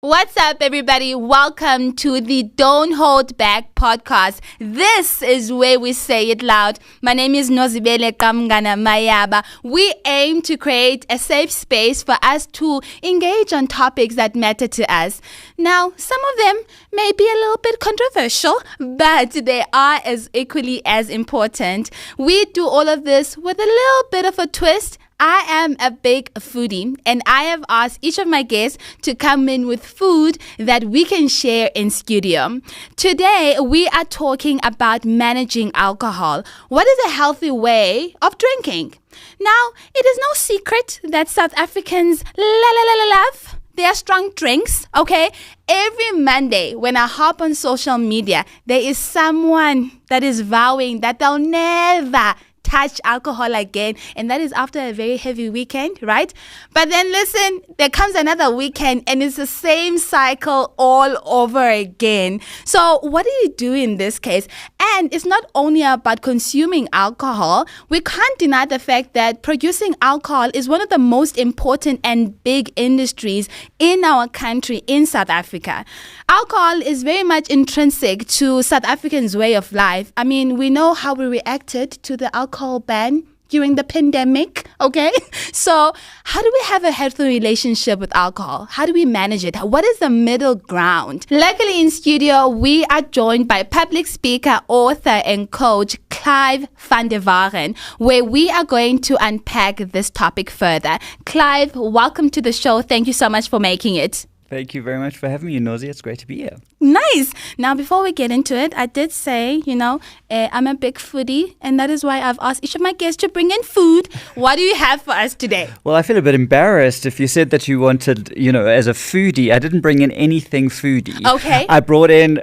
What's up, everybody? Welcome to the Don't Hold Back podcast. This is where we say it loud. My name is Nozibele Kamgana Mayaba. We aim to create a safe space for us to engage on topics that matter to us. Now, some of them may be a little bit controversial, but they are as equally as important. We do all of this with a little bit of a twist. I am a big foodie, and I have asked each of my guests to come in with food that we can share in studio. Today, we are talking about managing alcohol. What is a healthy way of drinking? Now, it is no secret that South Africans love their strong drinks, okay? Every Monday when I hop on social media, there is someone that is vowing that they'll never touch alcohol again, and that is after a very heavy weekend, right? But then listen, there comes another weekend and it's the same cycle all over again. So what do you do in this case? And it's not only about consuming alcohol. We can't deny the fact that producing alcohol is one of the most important and big industries in our country, in South Africa. Alcohol is very much intrinsic to South Africans' way of life. I mean, we know how we reacted to the alcohol ban during the pandemic, okay? So how do we have a healthy relationship with alcohol? How do we manage it? What is the middle ground? Luckily in studio, we are joined by public speaker, author, and coach Clive Vanderwagen, where we are going to unpack this topic further. Clive, welcome to the show. Thank you so much for making it. Thank you very much for having me, Nozi. It's great to be here. Nice. Now, before we get into it, I did say, I'm a big foodie, and that is why I've asked each of my guests to bring in food. What do you have for us today? Well, I feel a bit embarrassed if you said that you wanted, as a foodie. I didn't bring in anything foodie. Okay. I brought in,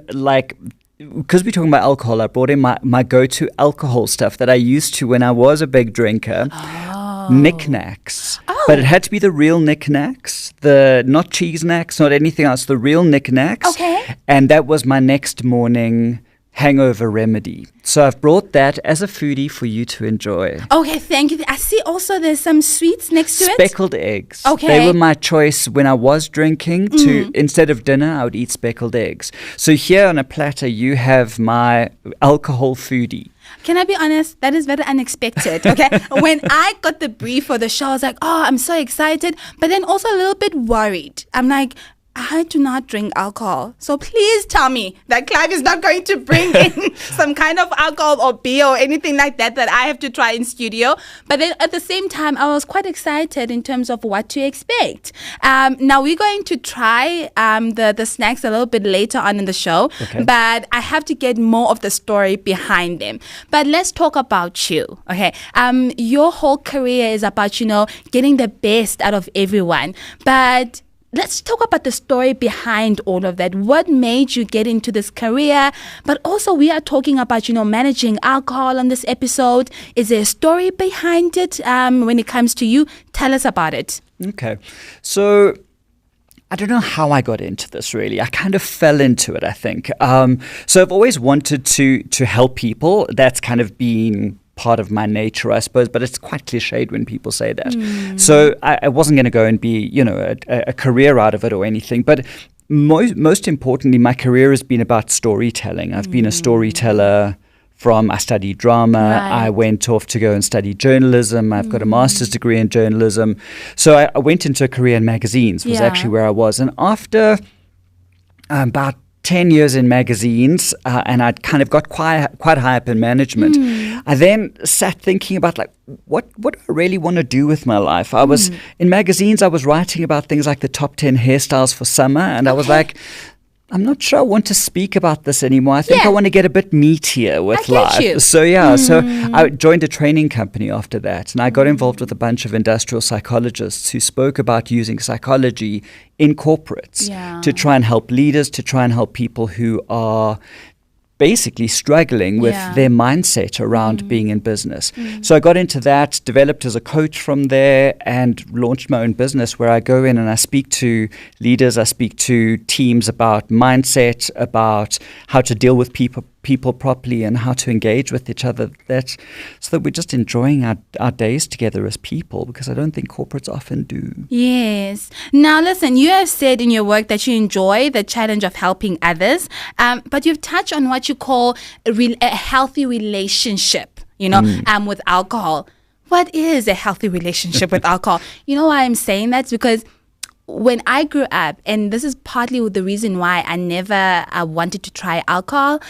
because we're talking about alcohol, I brought in my go-to alcohol stuff that I used to when I was a big drinker. Knickknacks. But it had to be the real knickknacks, not cheese knacks, not anything else, the real knickknacks. Okay. And that was my next morning hangover remedy. So I've brought that as a foodie for you to enjoy. Okay, thank you. I see also there's some sweets next to it. Speckled eggs. Okay. They were my choice when I was drinking. Instead of dinner, I would eat speckled eggs. So here on a platter, you have my alcohol foodie. Can I be honest? That is very unexpected, okay? When I got the brief for the show, I was like, I'm so excited, but then also a little bit worried. I'm like, I do not drink alcohol. So please tell me that Clive is not going to bring in some kind of alcohol or beer or anything like that I have to try in studio. But then at the same time, I was quite excited in terms of what to expect. Now we're going to try the snacks a little bit later on in the show. Okay. But I have to get more of the story behind them. But let's talk about you, okay? Your whole career is about, getting the best out of everyone. But let's talk about the story behind all of that. What made you get into this career? But also we are talking about, managing alcohol on this episode. Is there a story behind it when it comes to you? Tell us about it. Okay. So I don't know how I got into this, really. I kind of fell into it, I think. So I've always wanted to help people. That's kind of been part of my nature, I suppose, but it's quite cliched when people say that. So I wasn't going to go and be, a career out of it or anything. But most importantly, my career has been about storytelling. I've been a storyteller I studied drama. Right. I went off to go and study journalism. I've got a master's degree in journalism. So I went into a career in magazines, was actually where I was. And after about 10 years in magazines, and I'd kind of got quite high up in management. I then sat thinking about what do I really want to do with my life? I was in magazines, I was writing about things like the top 10 hairstyles for summer, and I was like, I'm not sure I want to speak about this anymore. I think I want to get a bit meatier with life. You. So so I joined a training company after that, and I got involved with a bunch of industrial psychologists who spoke about using psychology in corporates to try and help leaders, to try and help people who are basically struggling with their mindset around being in business. So I got into that, developed as a coach from there, and launched my own business where I go in and I speak to leaders, I speak to teams about mindset, about how to deal with people people properly and how to engage with each other, so that we're just enjoying our days together as people, because I don't think corporates often do. Yes. Now listen, you have said in your work that you enjoy the challenge of helping others, but you've touched on what you call a healthy relationship, with alcohol. What is a healthy relationship with alcohol? You know why I'm saying that? Because when I grew up, and this is partly the reason why I never wanted to try alcohol,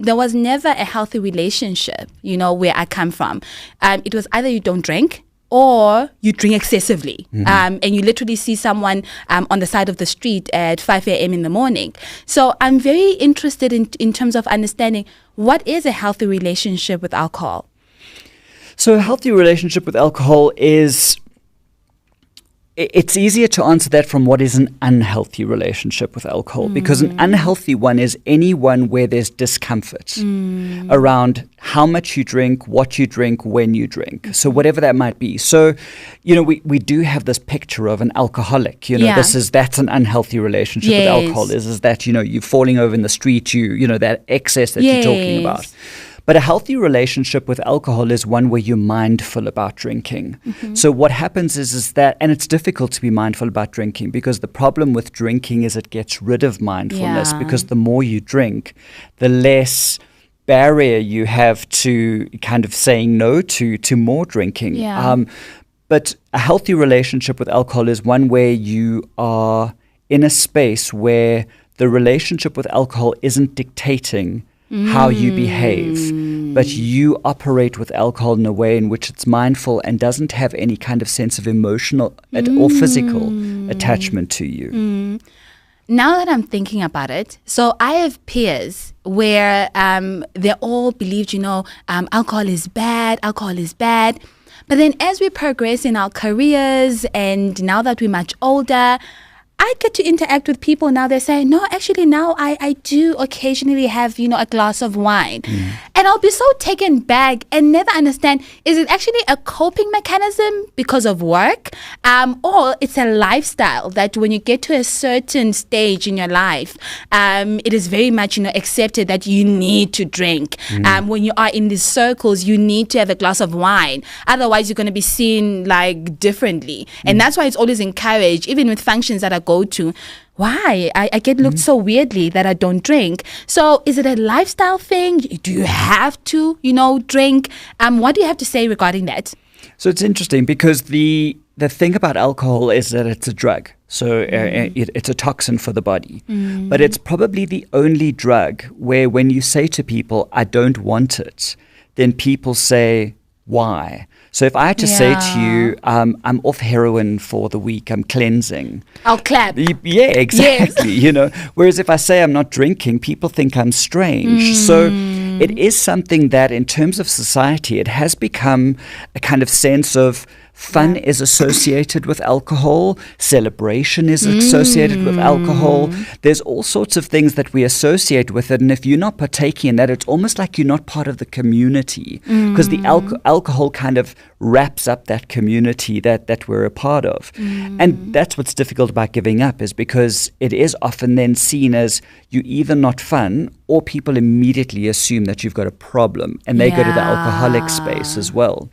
there was never a healthy relationship, where I come from. It was either you don't drink or you drink excessively. And you literally see someone on the side of the street at 5 a.m. in the morning. So I'm very interested in terms of understanding what is a healthy relationship with alcohol. So a healthy relationship with alcohol is... It's easier to answer that from what is an unhealthy relationship with alcohol, because an unhealthy one is any one where there's discomfort around how much you drink, what you drink, when you drink. So whatever that might be. So, we do have this picture of an alcoholic. That's an unhealthy relationship with alcohol. Is that, you're falling over in the street, that excess that you're talking about. But a healthy relationship with alcohol is one where you're mindful about drinking. So what happens is that, and it's difficult to be mindful about drinking, because the problem with drinking is it gets rid of mindfulness, because the more you drink, the less barrier you have to kind of saying no to more drinking. But a healthy relationship with alcohol is one where you are in a space where the relationship with alcohol isn't dictating how you behave, but you operate with alcohol in a way in which it's mindful and doesn't have any kind of sense of emotional or physical attachment to you. Now that I'm thinking about it, so I have peers where they all believed, alcohol is bad. But then as we progress in our careers, and now that we're much older, I get to interact with people now. They say, no, actually now I do occasionally have, a glass of wine. And I'll be so taken back and never understand, is it actually a coping mechanism because of work? Or it's a lifestyle that when you get to a certain stage in your life, it is very much, accepted that you need to drink. When you are in these circles, you need to have a glass of wine. Otherwise, you're going to be seen like differently. And that's why it's always encouraged, even with functions that I go to. Why? I get looked so weirdly that I don't drink. So is it a lifestyle thing? Do you have to, drink? What do you have to say regarding that? So it's interesting, because the thing about alcohol is that it's a drug. So it's a toxin for the body. But it's probably the only drug where when you say to people, I don't want it, then people say, why? So if I had to say to you, I'm off heroin for the week, I'm cleansing, I'll clap. Yeah, exactly. Yes. Whereas if I say I'm not drinking, people think I'm strange. So it is something that in terms of society, it has become a kind of sense of fun is associated with alcohol. Celebration is associated with alcohol. There's all sorts of things that we associate with it. And if you're not partaking in that, it's almost like you're not part of the community, because the alcohol kind of wraps up that community that we're a part of. And that's what's difficult about giving up, is because it is often then seen as you either not fun, or people immediately assume that you've got a problem, and they go to the alcoholic space as well.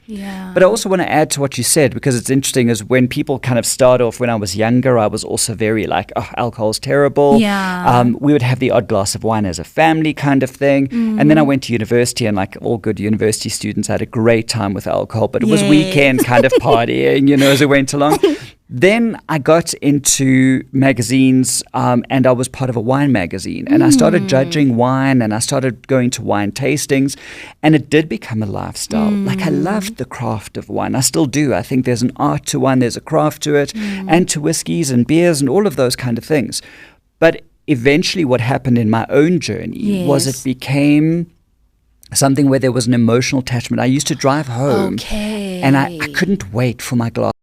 But I also want to add to what you said, because it's interesting, is when people kind of start off, when I was younger, I was also very like, oh, alcohol's terrible. We would have the odd glass of wine as a family kind of thing. And then I went to university, and like all good university students, I had a great time with alcohol, but it was weekend kind of partying, as it went along. Then I got into magazines, and I was part of a wine magazine, and I started judging wine, and I started going to wine tastings, and it did become a lifestyle. Like, I loved the craft of wine. I still do. I think there's an art to wine, there's a craft to it, and to whiskeys and beers and all of those kind of things. But eventually what happened in my own journey was it became something where there was an emotional attachment. I used to drive home, and I couldn't wait for my glass